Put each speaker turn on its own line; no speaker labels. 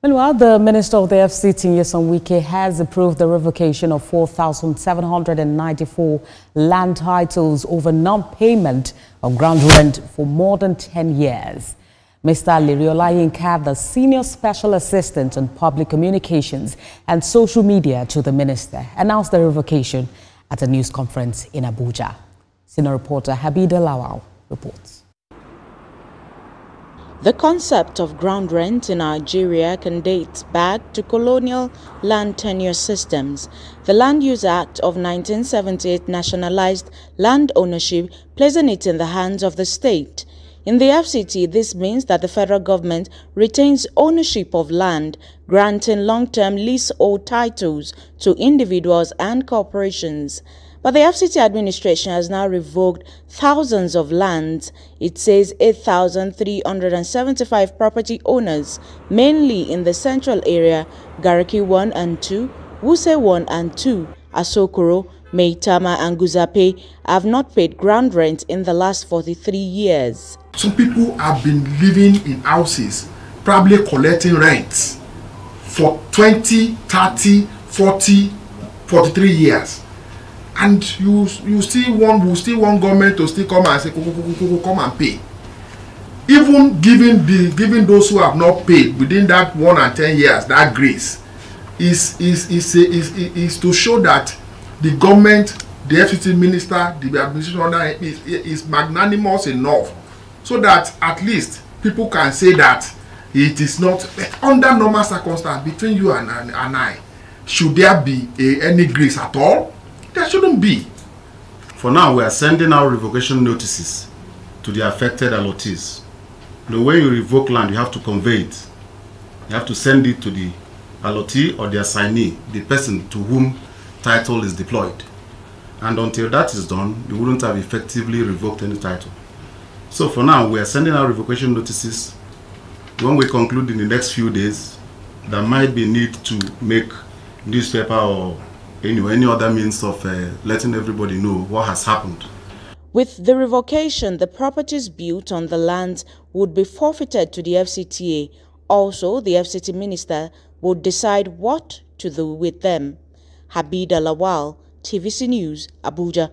Meanwhile, the Minister of the FCT, Nyesom Wike, has approved the revocation of 4,794 land titles over non-payment of ground rent for more than 10 years. Mr. Liriola Yinka, the Senior Special Assistant on Public Communications and Social Media to the Minister, announced the revocation at a news conference in Abuja. Senior reporter Habida Lawal reports.
The concept of ground rent in Nigeria can date back to colonial land tenure systems. The Land Use Act of 1978 nationalized land ownership, placing it in the hands of the state. In the FCT, this means that the federal government retains ownership of land, granting long-term leasehold titles to individuals and corporations. But the FCT administration has now revoked thousands of lands. It says 8,375 property owners, mainly in the central area, Gariki 1 and 2, Wuse 1 and 2, Asokoro, Maitama and Guzape, have not paid ground rent in the last 43 years.
Some people have been living in houses, probably collecting rents for 20, 30, 40, 43 years. And you still want government to still come and say come and pay. Even giving those who have not paid within that 1 and 10 years, that grace is to show that the government, the FCT minister, the administration under is magnanimous enough, so that at least people can say that it is not under normal circumstances between you and I. Should there be any grace at all? There shouldn't be.
For now, we are sending out revocation notices to the affected allottees. The way you revoke land, you have to convey it. You have to send it to the allottee or the assignee, the person to whom title is deployed. And until that is done, you wouldn't have effectively revoked any title. So for now, we are sending out revocation notices. When we conclude in the next few days, there might be need to make newspaper or any other means of letting everybody know what has happened.
With the revocation, the properties built on the land would be forfeited to the FCTA. Also, the FCT minister would decide what to do with them. Habida Lawal, TVC News, Abuja.